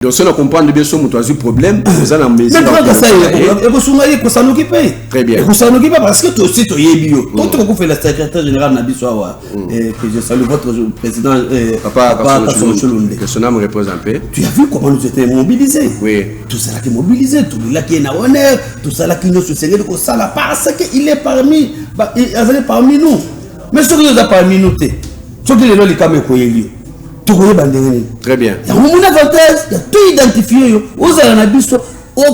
Donc si on comprend bien ce que tu as eu problème, vous avez un maison. Mais ça très bien. Parce que toi aussi tu es bio. Toi tu as fait la secrétaire générale Nabiswawa et que je salue votre président Papa Cholonde. Que son âme repose un peu. Tu as vu comment nous étions mobilisés. Oui. Tout ça là qui est mobilisé, tout là qui est na honneur, tout ça là qui nous soutient de ça là parce qu'il est parmi nous. Mais ce qui nous a parmi nous, ce qui est là les caméras koyeli. Très bien. Il y a un avantage, il y a tout identifié. Au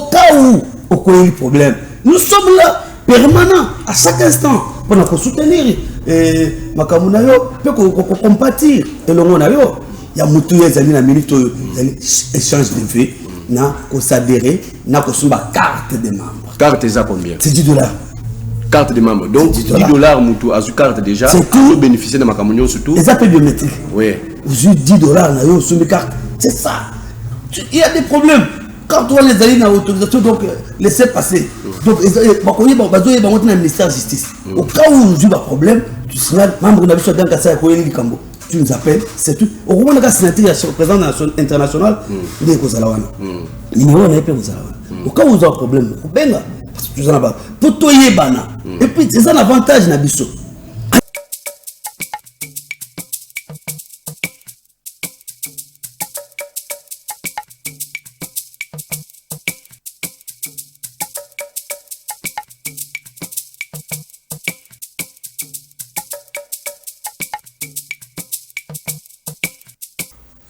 cas où il y a un problème, nous sommes là, permanents, à chaque instant, pour nous soutenir. Et Makamunayo, pour compatir. Et le monde, il y a un minute échange de vie, pour s'adhérer, pour la carte de membre. Carte, c'est combien? C'est $10. Carte de membre. Donc $10, Moutou, à carte déjà. C'est tout. Bénéficier de Makamunio surtout. Les appels biométriques. Oui. Vous avez $10 sur mes cartes. C'est ça. Il y a des problèmes. Quand on les alliés dans l'autorisation, donc laissez passer. Donc, on va dans le ministère de la Justice. Au cas où vous avez un problème, tu signales, membre de la Bichon d'Anka, tu nous appelles, c'est tout. Au moment où on a signé le président international, il est aux Alawana. Numéro on a été aux Alawana. Au cas où vous avez un problème, vous avez pour toi, et puis c'est un avantage na biso.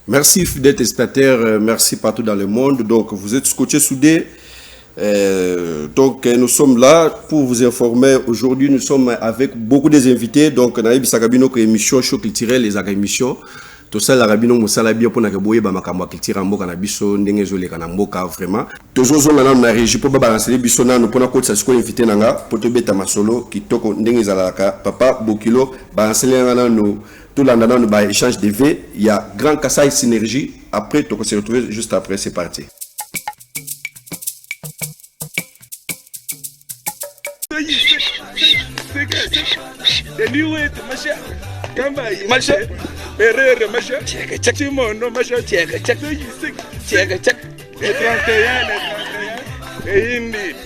Merci fidèles téléspectateurs, merci partout dans le monde. Donc vous êtes scotchés soudés. Donc nous sommes là pour vous informer. Aujourd'hui nous sommes avec beaucoup des invités. Donc on a eu Bisagabino qui émission show culturel les émissions. Tout ça la rabino musala bien pour nakaboye ba makambo culture mboka na biso ndenge zole kana mboka vraiment. Tozozo na na régie pour ba balancer biso na no pona ko tsa siko invité nanga pour te beta masolo kitoko ndenge zalaka papa Bokilo balancer na no tout l'andana no ba échange de V. Il y a Grand Kassai Synergie. Après tu se retrouver juste après, c'est parti.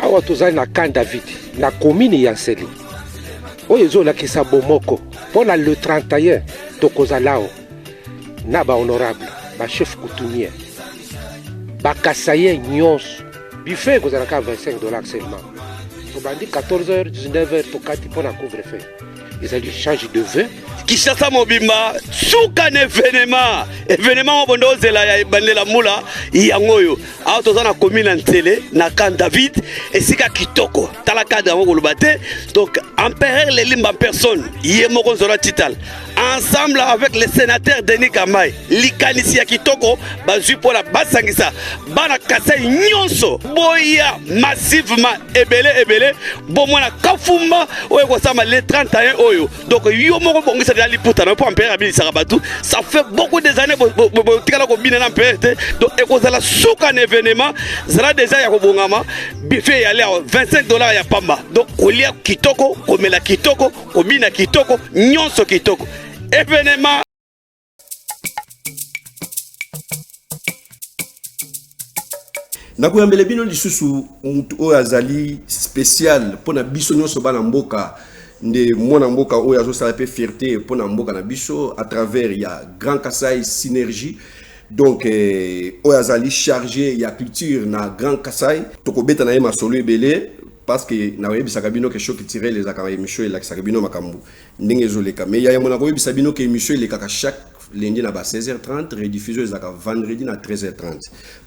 Awa tozali na Camp David na commune ya Nsele oyo ezolakisa bomoko mpona le 31 tokozalao na bahonorable bachef coutumier bakasaye nyonso buffet ekozalaka $25 seulement tobandi 14h 19h tokati mpona couvre-feu ezali change de vin Kishasa mobimba suka na événement bondo zela ya bandela mula yangoyo aho tozana commune Nsele na Camp David esika kitoko tala cadre ngo lobate donc empereur Lelimba personne yemoko zora tital ensemble avec le sénateur Denis Kamai likanisi ya kitoko bazui pour la basangisa bana Kasai nyonso boya massivement ebele bomona kafumba oyo kosama le 31 oyo donc yo moko bongisa la liputa na pour empereur abili sarabatu ça fait beaucoup des années tikala ko bina na empereur donc ekozala suka na événement zala déjà ya kobongama buffet ya leo $25 ya pamba donc kolia kitoko komela kitoko kobina kitoko nyonso kitoko événement. Nakuyambele bino lisusu o azali spécial pona biso nyonso bana mboka nde mwana mboka o azo sala pe fierté pona mboka na biso à travers ya Grand Kassai Synergie. Donc o azali chargé ya culture na Grand Kassai tokobeta na yema solo ebele parce que na webi sakabino ke show culturel les akama émission et la sakabino makambu ndenge zoleka mais ya mona ko webi sabino ke émission le kaka chaque lundi na ba 16h30 rediffusion les akama vendredi na 13h30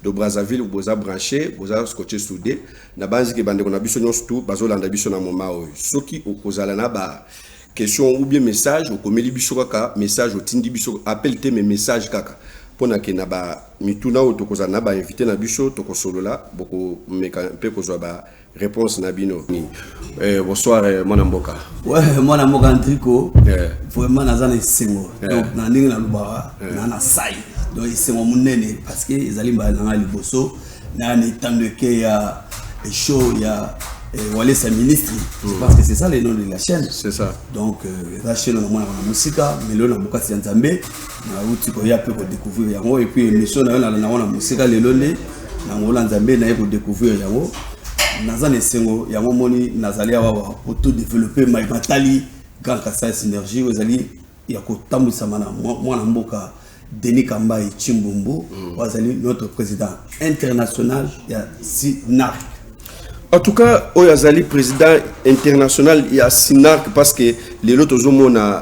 de Brazzaville boza branché boza scotché soudé na banzi ke bande ko na biso nyonso tout bazolanda biso na moment oyo soki okozala na ba question ou bien message okomeli biso kaka message otindi biso appel te mais message kaka pona ke na ba mituna o tokozala na ba invité na biso tokosolola boko meka pe kozwa ba réponse Nabino. Bonsoir mon mboka. Ouais, mon mboka Antrico. Vraiment nazana isengo. Donc na ndinga na lubara, na sai. Donc isengo munene parce que ezali mba na liboso na tande ke ya show ya Wale sa ministre. Je pense que c'est ça le nom de la chaîne. C'est ça. Donc la chaîne on a la musique, mais là on a beaucoup de Nzambe, na uti ko ya peut découvrir yango et puis émission na la musique le lone na ngola Nzambe na ko découvrir yango. Nazane sengo yango moni nazali awa auto développer matali Grand Kassai Synergie ozali ya ko tambisa mana mwana mboka Denis Kambai Chimbumbu ozali notre président international ya SINARC. En tout cas, Oyazali, président international, il y a SINARC parce que les autres hommes ont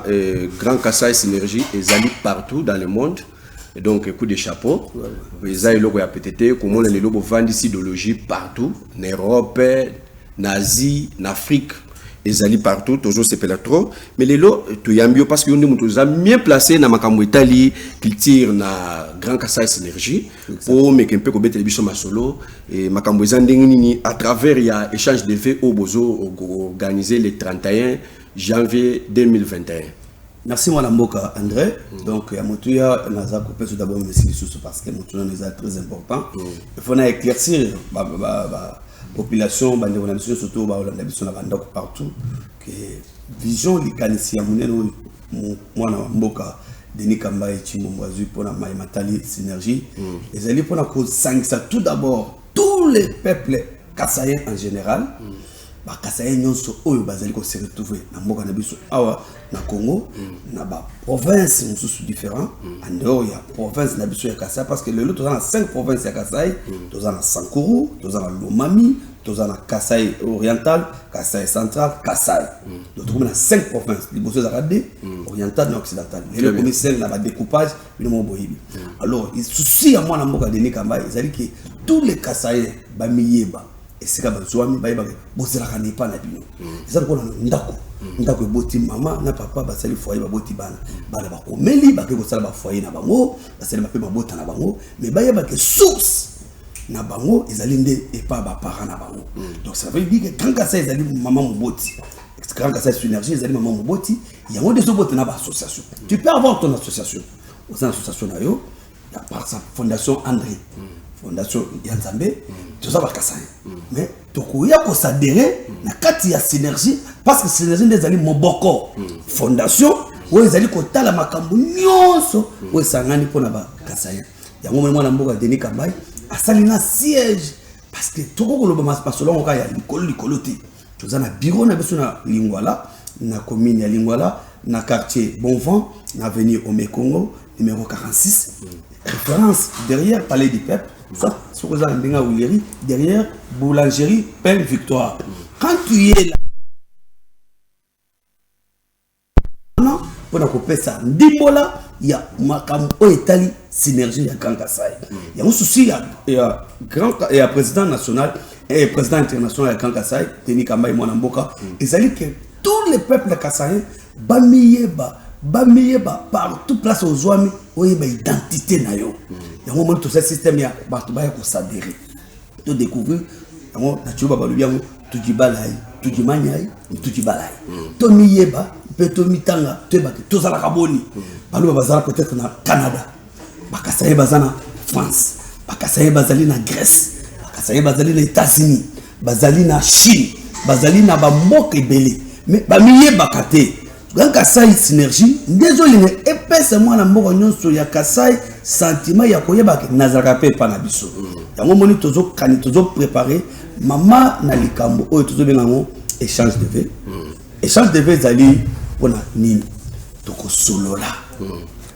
Grand Kassai Synergie, ils allient partout dans le monde. Et donc, coup de chapeau. Ils ont le PTT, comme on a les logos vendent idéologie partout, en Europe, en Asie, en Afrique. Ils allient partout, toujours c'est pas trop. Mais les lots, tout y a mieux parce que nous sommes bien placés dans ma Italie, qui tire na Grand Kassai Synergie, pour mettre un peu comme télévision masolo et ma à travers il y a échange de faits au Bozo organisé le 31 janvier 2021. Merci mon Mboka André. Donc il y a Moutouya, Naza coupé tout d'abord merci parce que Moutouya nous est très important. Il faut éclaircir population bande nation surtout ba Hollande biso na banda partout que vision likanisi ya munene mwana mboka Denis Kambai Chimbumbu pour na matali synergie les alliés pour na ko sangisa tout d'abord tous les peuples kassaïens en général ba kassaïens nyonso oyo bazali ko se retrouver na mboka na biso awa na Congo na ba province mususu différent en dehors ya province na biso ya Kassai parce que le lot dans 5 provinces ya Kassai dans la Sankuru dans la Lomami dans la Kassai oriental Kassai central Kassai donc on a 5 provinces liboso za radé oriental et occidental le commissaire na ba découpage bino boyibi alors il souci à moi na mboka Denis Kambai ils allaient que tous les Kassai ba miyeba et c'est comme ça mi ba bozela kani pa na bino ça ko na ndako ndako boti mama na papa basali foyer ba boti bana ba komeli ba ko sala ba foyer na bango basali ba pe ba bota na bango mais ba yeba que source na bango ezali nde et pas ba parents na bango donc ça veut dire que Grand Kassai ezali maman moboti Grand Kassai Synergie ezali maman moboti il y a des autres na ba association tu peux avoir ton association au sein association na yo la par sa fondation André fondation Yanzambe tout ça va Kassai mais tokoya ko s'adhérer na kati ya synergie parce que synergie des ali moboko fondation où ezali ko tala makambo nyonso où sangani pona ba Kassai yango mwana mboka Denis Kambai asalina siège parce que toko ko loba masolo ngo ya likoloté toza na bureau na biso na Lingwala na commune ya Lingwala na quartier Bonvent na avenue Omekongo numéro 46 référence derrière Palais du Peuple ça sur les Ndinga Oulieri derrière boulangerie Pain Victoire quand tu es là non pour na couper ça ndimbola ya makambo etali synergie ya Grand Kassai ya un souci ya grand et président national et président international ya Grand Kassai Denis Kambai mwana mboka ezali que tous les peuples kassaïens bamiyeba partout place aux zoami oyeba identité na yo yango mo tout ce système ya bato ba ko s'adhérer to découvrir yango na tuba ba lubiango tujibalai tujimanyai tujibalai to miyeba peto mitanga to ba to zala kaboni baluba bazala peut-être na Canada bakasaye bazana France bakasaye bazali na Grèce bakasaye bazali na États-Unis bazali na Chine bazali na ba mboka ebele mais bamiyeba kate Grand Kassai Synergie désolé mais épaisse moi na mboka nyonso ya Kassai sentiment ya koyeba ke nazaka pe pa na biso yango moni tozo kani tozo préparer mama na likambo oyo tozo bengango échange de vœux zali pona nini toko solola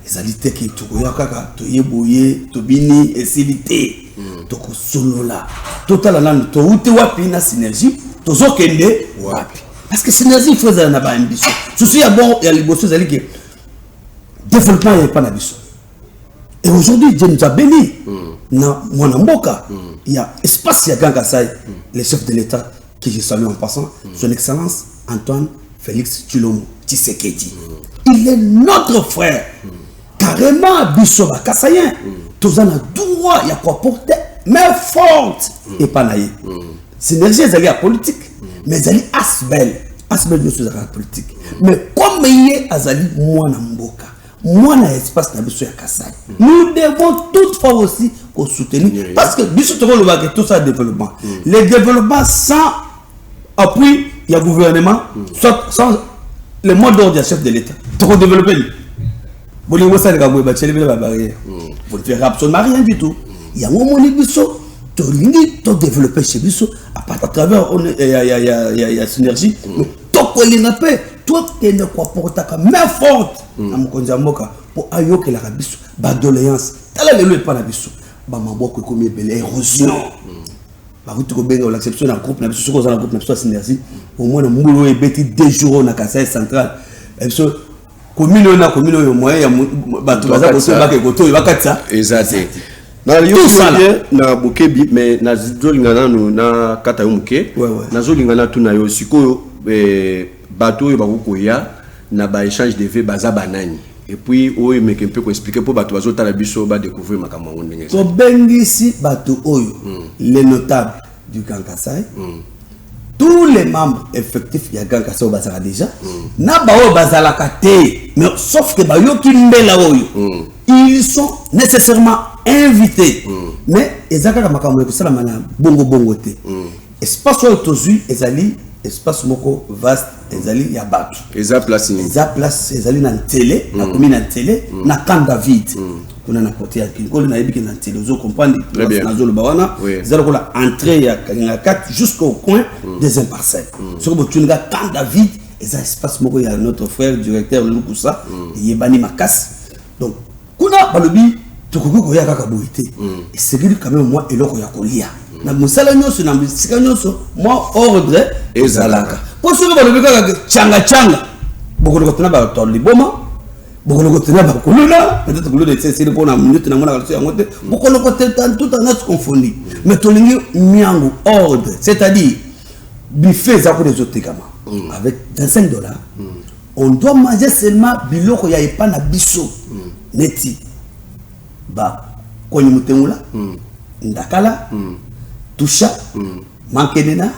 ezali teki toko ya kaka toyeboye tobini esilité toko solola total land to ute wapi na synergie tozo kende wapi parce que synergie il faut ça na ba ambition souci ya bon ya liboso zali que développement est pas na biso et aujourd'hui Dieu nous a béni na mwana mboka il y a espace ya Grand Kassai le chef de l'État que je salue en passant son excellence Antoine Félix Tshilombo Tshisekedi il est notre frère carrément biso ba Kassaïen tous en a droit ya quoi porter mais forte et pas naïe synergie ezali ya politique mais ezali asbel de choses à politique mais comme il est azali mwana mboka mwana espace na biso ya Kassai nous devons toutefois aussi soutenir parce que biso to le tout ça développement le développement sans appui, il y a gouvernement, soit sans le mot d'ordre du chef de l'État. Pour développer. Vous ne faites absolument rien du tout. Il y a un moment où tu as développé chez Bissot, à travers il y a synergie. Toi, tu ne crois pas que main forte pour ayoke la Bissot, doléance. Tu as le pas la Bissot. Comme érosion. L'acception d'un groupe, synergie. Au moins, nous avons 2 jours dans la Kassai centrale. Commune moyen, exact. Na yo na bokebi mais na zolingana na kata yo muke na zolingana tu na yo siko bateau yo bakoya na ba échange de vie baza banani et puis oyo meke un peu ko expliquer pour bateau bazo tala biso ba découvrir makambo ndenge to bengisi bateau oyo les notables du Grand Kassai. Tous les membres effectifs il y a Grand Kassai bazala déjà na bao bazala kate mais sauf que ba yo ki mbela oyo ils sont nécessairement invités mais ezaka makambo ko sala mana bongo te espace oyo tozui ezali espace moko vaste ezali ya batu eza place ezali na télé na commune na télé na Camp David kuna na côté ya Kinkoli na yebiki na télé ozo comprendre na zolo bawana zalo ko la entrée ya 4 jusqu'au coin des imparcelles ce que tu nga Camp David eza espace moko ya notre frère directeur Lukusa yebani makasi donc kuna balobi tokoko ko ya kaka boité et c'est quand même moi eloko ya kolia na musala nyoso na musika nyoso moi ordre ezalaka pour ceux qui balobi kaka changa bokolo kotuna ba toli boma bokolo kotuna ba kuluna peut-être kuluna c'est pour na minute na mona kalso yango te bokolo koteta tout en as confondu mais tolingi miango ordre c'est-à-dire buffet za ko des autres kama avec $25 on doit manger seulement biloko ya epana biso neti ba kwenye mutengula ndakala tusha mankenena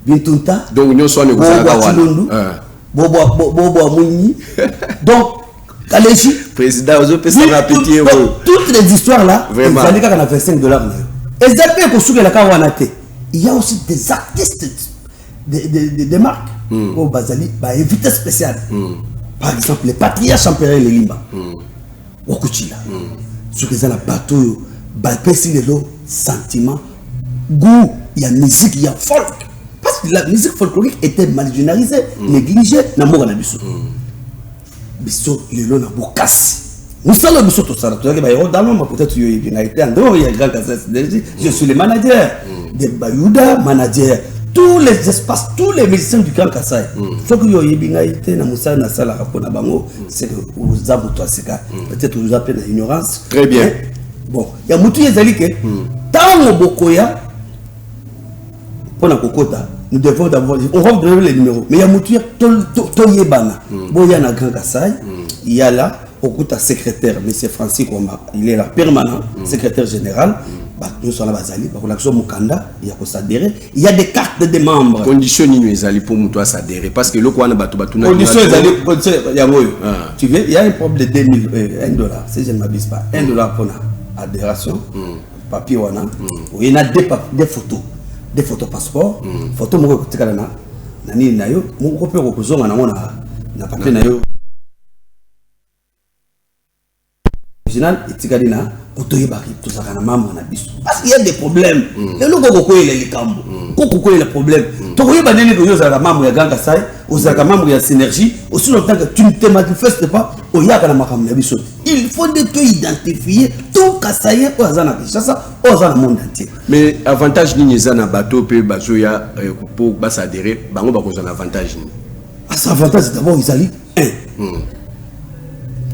bintunta donc nyoso ane kozala wana bobo amunyi donc kaleji président ozo pesa na pitié toutes les histoires là ils allaient na $25 na yo ezapé ko sukela ka wana te il y a aussi des artistes des marques au bazali ba invité spécial par exemple les patriarches champéré les limba wakuchila ce que c'est la bateau bapesi lelo sentiment goût il y a musique il y a folk parce que la musique folklorique était marginalisée négligée na moko na biso biso lelo na bokasi musala biso to sala to ba yo dans peut-être yo il a été en dehors il y a Grand Kassai je suis le manager de Bayuda manager tous les espaces tous les musiciens du Grand Kassai ce que yo yebinga été na musala na sala rapona bango c'est que vous avez toi c'est peut-être vous appelez la ignorance très bien bon il y a mutu ezali ke tango bokoya pona kokota nous devons d'abord on va vous donner les numéros mais il y a mutu to yebana boya na Grand Kassai il y a là okuta secrétaire monsieur Francis Koma il est là permanent secrétaire général nous sommes là bazali ba kolakso mukanda il y a ko s'adhérer il y a des cartes de membres condition ni ezali pour mutu s'adhérer parce que loko wana batu na condition ezali ya moyo tu veux il y a un problème de $1 si je ne m'abuse pas $1 pour adhération papier wana il y a des photos passeport photo moko kotikala na nini na yo moko pe ko kozonga na papier na yo original etikali na kotoyebaki tozaka na mambo na biso parce qu'il y a des problèmes lelo kokokoyela likambo kokokoyela problème tokoyeba nini koyozala mambo ya Grand Kassai ozalaka mambo ya synergie aussi longtemps que tu ne te manifestes pas oyaka na makambo na biso il faut de te identifier tout Kassaïen oyo aza na Kinshasa oyo aza na monde entier mais avantage nini eza na bateau pe bazoya pour basadhérer bango bakozala avantage nini asa avantage d'abord ezali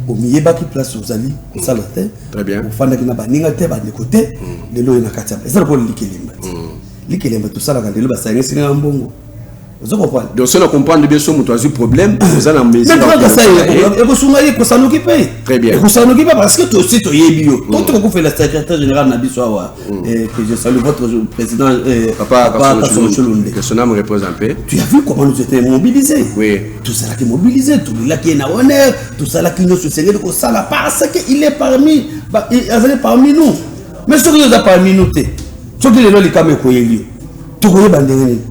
au milieu baki place aux alliés ça la terre très bien au fanda kina baninga te ba de côté de l'eau na katia ça pour likelemba tout ça la quand le ba ça ngesi na mbongo vous comprenez donc cela comprendre bien son mutu a problème vous allez en maison mais ça et ko sunga ko s'en occuper très bien ko s'en occuper parce que toi aussi toi yebio toi ko fait le secrétaire général na biso wa et que je salue votre président papa que son âme repose en paix tu as vu comment nous étions mobilisés oui tout ça là qui mobilisé tout là qui est na honneur tout ça là qui nous soutient ko ça là parce que il est parmi nous mais ce qui nous a parmi nous ce qui les lois les camé ko yelio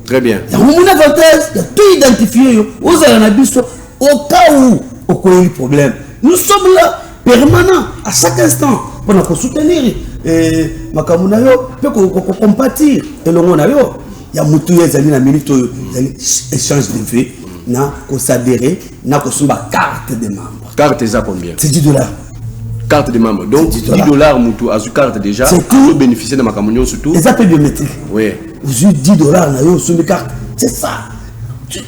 Très bien. Il y a un avantage, il y a tout identifié. Vous avez un abysse au cas où il y a un problème. Nous sommes là, permanents, à chaque instant, pour nous soutenir. Et Makamunayo, pour compatir. Et le monde, il y a un minute, échange de vie, pour s'adhérer, pour une carte de membres. Carte, c'est combien? C'est $10. Carte de membres. Donc, $10, Moutou, à carte déjà. C'est tout. Bénéficier de Makamunio surtout. Les appels biométriques. Oui. Vous avez $10 sur mes cartes. C'est ça.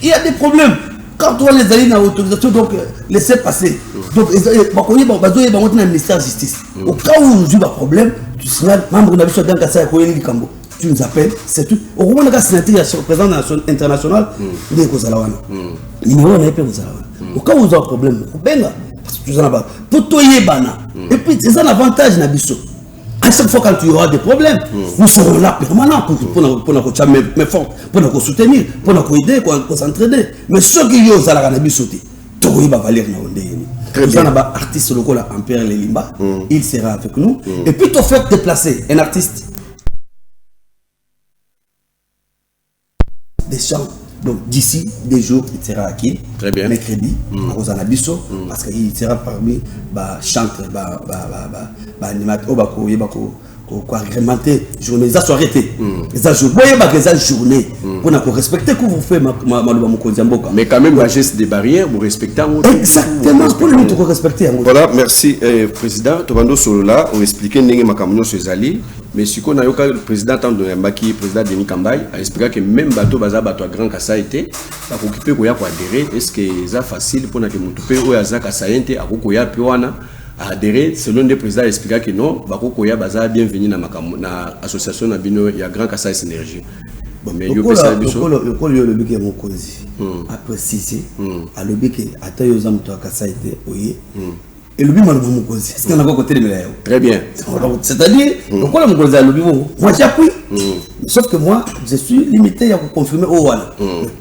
Il y a des problèmes. Quand on les a dans l'autorisation, donc laissez passer. Donc, il y a un ministère de la Justice. Au cas où vous avez un problème, tu signales, membre de la mission d'Ankasa, tu nous appelles, c'est tout. Au moment où on a signature, il y a un représentant international, il y a un Kozalawana. Au cas où vous avez un problème, pour toi, et puis, c'est un avantage, Nabiso. À chaque fois quand tu auras des problèmes, nous serons là permanents pour nous soutenir, pour nous aider, pour s'entraider. Mais ceux qui ont la Nabiso, tu vas valer un artiste local à Ampère Lelimba, il sera avec nous. Et puis, tu fais déplacer un artiste des chants. Donc d'ici des jours, il sera acquis. Très bien. Mercredi, à Rosanabiso, parce qu'il sera parmi les chanteurs, les animateurs, qui agrémenté journée. Ils sont arrêtés. Ils ont journée pour respecter que vous faites. Mais quand même, la geste des barrières, vous respectez. Exactement, pour nous respecter. Voilà, merci, Président. Tobando Solola, on expliquait que Makamuno Sezali. Mais si on a eu le président Maki, président Denis Kambay, a expliqué que même bateau bateau grand Kassa était, ça occuper quoi adhérer. Est-ce que c'est facile pour que Moutoupe ou Aza Kassa était à Kokoya Piwana adhérer selon des présidents expliqué que non, Bakoya Baza bienvenue dans la association Nabino, il y a grand Kassa Synergie. Mais il y a le but qui est mon cause. À préciser, à le but qui est à taille aux hommes de Kassa était, oui. Et le but m'a mon cause. Est-ce qu'on a pas côté de médailles? Très bien. C'est-à-dire, pourquoi mon cause a le but? Moi j'appuie. Sauf que moi, je suis limité à confirmer au Walla.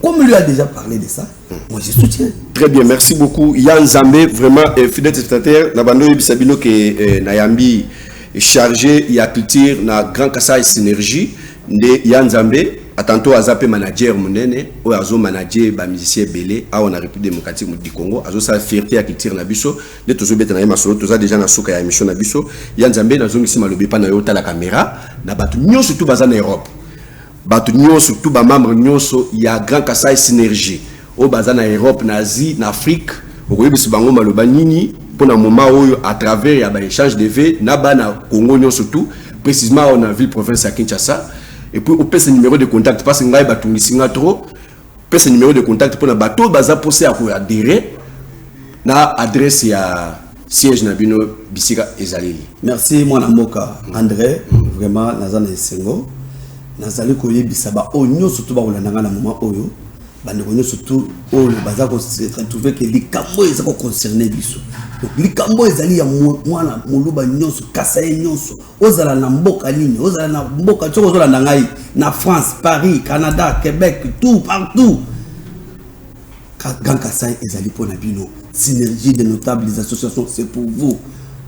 Comme lui a déjà parlé de ça, moi je soutiens. Très bien, merci beaucoup. Yann Zambé, vraiment fidèle spectateur. Nabando Bisabino qui Nayambi chargé il y a culture na Grand Kassa Synergie de Yann Zambé. Tantôt Azapé manager monene ou azo manager ba musicien belé a on a République démocratique du Congo azo sa fierté à culture na biso de tozo beta na masolo toza déjà na soka ya émission na biso Yann Zambé na zongi sima lobi pa na yota la caméra na batu nyonso tout baza na Europe batu nyonso tout ba membre nyonso ya Grand Kassa Synergie o baza na Europe na Asie na Afrique okoyebisa bango maloba nini pona moment oyo à travers ya ba échange de vues na ba na Congo nyonso tout précisément on a ville province à Kinshasa. Et puis, on peut ce numéro de contact parce que nous avons trop. On ce numéro de contact pour nous bateau baza poser à adhérer na adresse ya siège Nabino Bisika Ezali. Merci mon amoka André, vraiment nazana esengo. Nazali ko yebisa ba onyo surtout ba olandanga na moment oyo. Bande onyo surtout oyo baza ko se retrouver que likambo ezako concerner biso. Donc likambo ezali ya mwana muluba nyonso Kassa nyonso ozala na mboka nini ozala na mboka tsoko ozala na ngai na France, Paris, Canada, Québec, tout partout. Grand Kassa ezali pour na bino synergie de notables des associations c'est pour vous.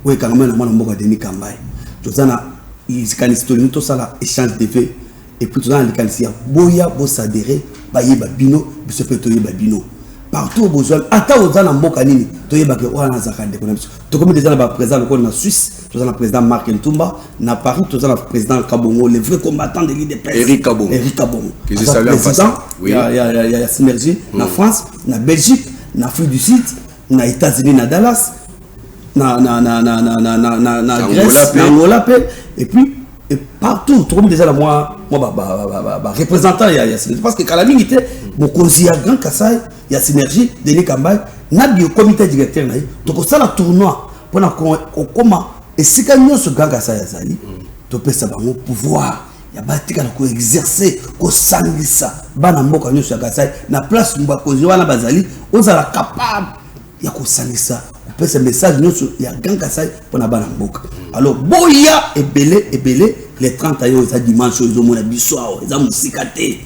Oui quand même na mwana mboka Denis Kambay. Tozana iskanistori to sala échange de vues et puis tozana likanisia boya bo s'adhérer ba yeba bino biso pe to yeba bino. Partout au besoin, attends aux gens en Bokanini, tu es baké, ouah, Nazaka, tu comme des gens présents en Suisse, tu as le président Marc Ntumba, na Paris, tu as le président Kabongo, les vrais combattants de l'IDPS. Eric Kabongo. Qui se salue en face. Il y a synergie, na France, na Belgique, na Afrique du Sud, na États-Unis, na Dallas, na Grèce, na Angola, et puis, et partout, tu comme déjà moi, représentant, il y a parce que Kalaming était, mon conseiller à Grand Kassa, il y a synergie, Denis Kambay, n'a pas de comité directeur, donc ça, le tournoi, pour comment, et si quand nous sommes Grand Kassa, tu peux savoir mon pouvoir, il y a bâti qu'on exercer, qu'on s'enlise ça, banambo quand nous sommes Kassa, na place où on va bazali, on sera capable, il y a qu'on s'enlise ça. On peut ce message, il y a Grand Kassa pour la banamboka. Alors, boya et belé, les 30 ans, ils ont dimanche, ils ont mon abissoir, ils ont mon cicaté.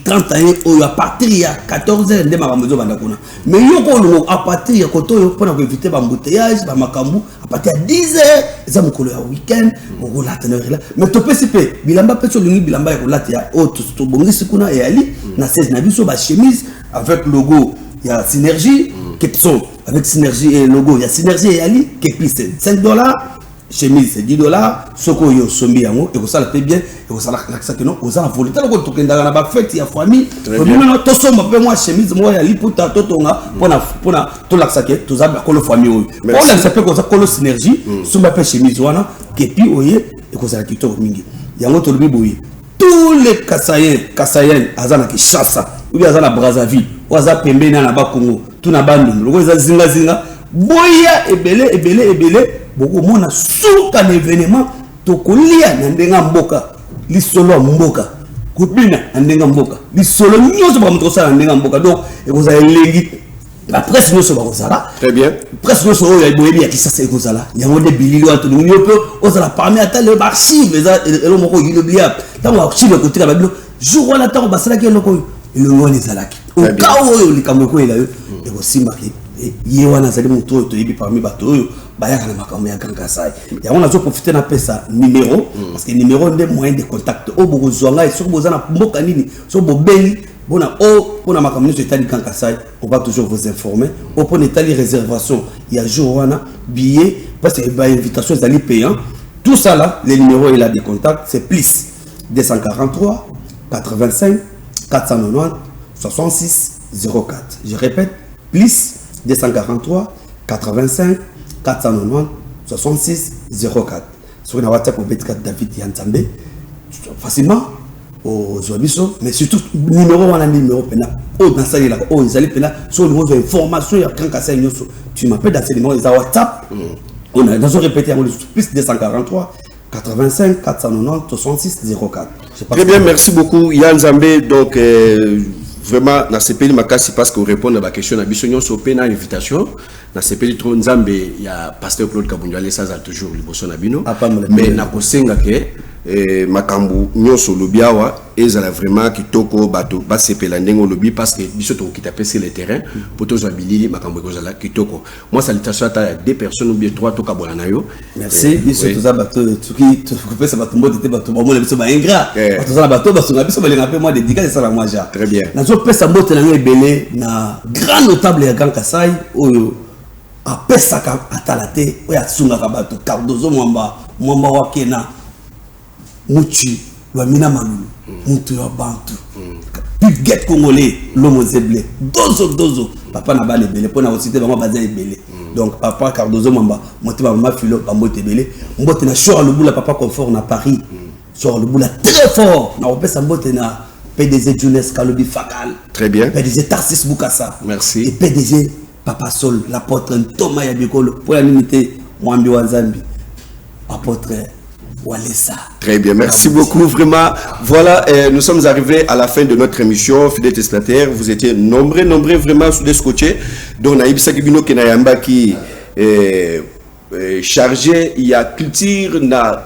30 ans, à partir de 14 ans, mais à partir de pour éviter les embouteillages, à partir de 10 heures, ils ont un week-end, mais tu peux savoir, bilamba peut être bilamba chemise avec le logo, il y a synergie, avec synergie et logo, il y a synergie et Ali, qui est $5. Chemise c'est $10, soko yo sombi yango et ça la paye bien et ça la que non aux en volonté le to kenda na ba fête ya famille non to somba pe moi chemise moi ya liputa to tonga pona to la que to za ba ko le famille on la s'appelle comme ça ko le synergie somba pe chemise wana kepi oye et ko ça la kito mingi yango to le boye tous les kasayen azana ki chassa ou bien azana Brazzaville ou azana pembe na ba Congo tout na bandu lo ko za zinga boya ebele beaucoup mona souka l'événement to kolia na ndenga mboka li solo mboka kubina na ndenga mboka li solo nyoso ba mutro sala ndenga mboka donc et vous avez lengi la presse nyoso ba kozala très bien presse nyoso o ya boyebi ya kisasa ekozala yango de bililo to nyo pe ozala parmi ata le archive eza elo moko inoubliable tango archive ko tika ba bilo jour wana tango basala ke loko le ngone zalaki au cas où likambo ko ela yo e ko simba ke ye wana zali muto to yebi parmi bato yo bayaka na makambo ya Grand Kassai ya on a profiter na pesa numéro parce que numéro des moyens de contact au bogo zwanga et sur bozana mboka nini sur bobeli bona o pona makambo sur état Grand Kassai on va toujours vous informer au pona état réservation il y a jour wana billet parce que ba invitation zali payant tout ça là les numéros et là des contacts c'est plus 243 85 490 66 04 je répète plus 243 85 490 66 04. Sur la WhatsApp, vous pouvez David Yanzambe facilement aux Zoabiso, mais surtout numéro 1 numéro pénal. Oh, dans ça, il y a sur le niveau d'information, il y a Grand Kassai. Tu m'appelles dans ces numéros, ils ont WhatsApp. On a dans répété plus 243 85 490 66 04. Très bien, merci beaucoup Yanzambe. Donc vraiment, dans ce pays, parce qu'on répond à la question de la question sur une invitation. Dans ce pays, il y a pasteur Claude Kabunjale, ça a toujours le bosso nabino. Mais na kosenga ke makambu nyoso lobiawa ezala vraiment kitoko bato basepela ndengo lobi parce que biso to kita pese le terrain pour tous habiliter makambu kozala kitoko. Moi salutation à deux personnes ou bien trois to kabona nayo. Merci biso to za bato tuki to kopesa bato mbote bato ba mona biso ba ingrat. To za bato baso na biso ba lenga pe moi dédicace ça la moi ja. Très bien. Na zo pesa mbote na ebele na grand notable ya Grand Kassai oyo a pesaka atalate oya tsunga kabato Cardozo mwamba wakena muchi lwamina malulu mutu ya bantu get congolais l'homme zeble dozo papa na bale belé pona osité bango baza ebele donc papa Cardozo mwamba motema mama filo bambote belé mbote na Chor Lubula papa confort na Paris Chor Lubula très fort na opesa mbote na PDG Jones Kalobi Fakal très bien PDG Tarsis Bukasa merci et PDG Papa Sol, l'apôtre Thomas Yabikolo, pour la limiter, Mwambi Wanzambi, apôtre Walesa. Très bien, merci beaucoup, vraiment. Voilà, nous sommes arrivés à la fin de notre émission, fidèles téléspectateurs. Vous étiez nombreux vraiment sur des côtés. Donc, on a Ibisa Kibino Kenayamba qui est chargé, il y a culture, na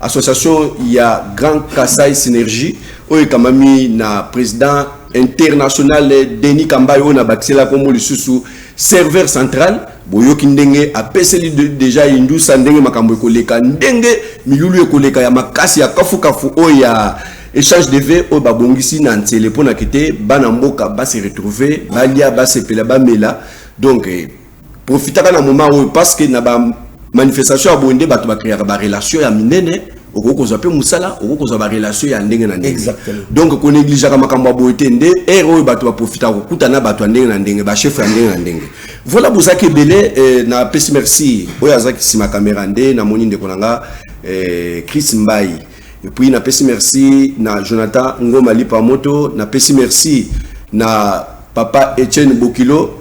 association, il y a Grand Kassai Synergie, où il y a président international Denis Kambayo on a bâti la comme le sous serveur central boyo kindenge a peseli déjà indu sandenge makambo koleka ndenge milulu koleka ya makasi ya kafu o ya échange de vœux au babongisi na ntele pona kete bana mboka ba se retrouver balia ba se pela ba mela donc profitaka na moment où parce que na ba manifestation a bonde bato ba créer ba relation ya minene oko zape musala oko za ba relation ya ndenge na ndenge exactement donc ko négliger makambo boete nde ero bato ba profita ko kutana bato ndenge na ndenge ba chef ya ndenge na ndenge voilà bozaki belé na pesi merci oya zaki sima caméra nde na moni ndeko nanga Chris Mbai et puis na pesi merci na Jonathan Ngoma Lipa Moto na pesi merci na Papa Etienne Bokilo,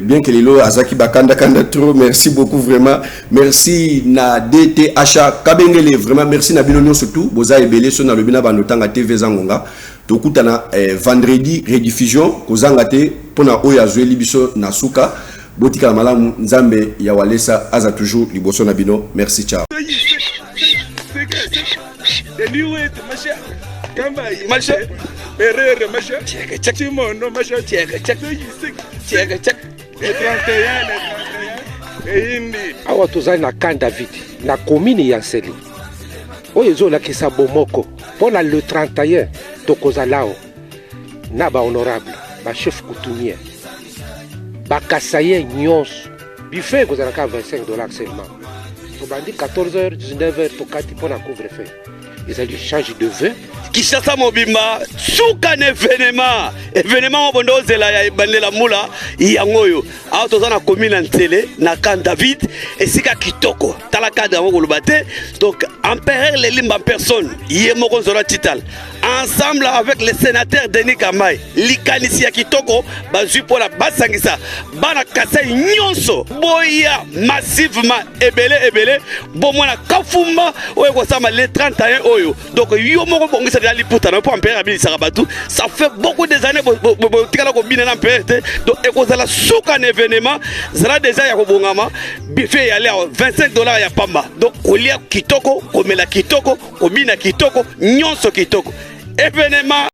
bien que Lilo Azaki Bakanda Kanda trop, merci beaucoup vraiment. Merci na DTH Kabengele, vraiment merci na Binonio surtout. Boza Ebele son na lobina banotanga TV Zangonga. Tokutana vendredi rediffusion kozangate pona oya Zoeli biso na suka. Botika malamu Nzambe ya Walesa aza toujours liboso na bino. Merci ciao. Anyway, Masha. Kamba, Masha. Erreur, Masha. Check. Timono, Masha. Check. Le 31. Awa tozali na Camp David na commune ya Nsele oyo ezolakisa bomoko mpona le 31 tokozalao na bahonorable bachef coutumier bakasaye nyonso buffet ekozalaka $25 seulement tobandi 14h 19h tokati mpona couvre-feu ezali change de vin Kishasa mobimba suka na événement obondo ozela ya bandela mula yangoyo awa toza na commune ya Nsele na Camp David esika kitoko tala cadre moko lobate donc empereur Lelimba en personne ye moko nzola tital ensemble avec le sénateur Denis Kamai likanisi ya kitoko bazui pona basangisa bana Kasai nyonso boya massivement ebele bomona kafumba oyo kosama le 31 oyo donc yo moko bongisa ya liputa na po empereur abili sarabatu ça fait beaucoup des années tikala ko bina na empereur donc ekozala suka na événement zala déjà ya kobongama buffet ya leo $25 ya pamba donc kolia kitoko komela kitoko kobina kitoko nyonso kitoko événement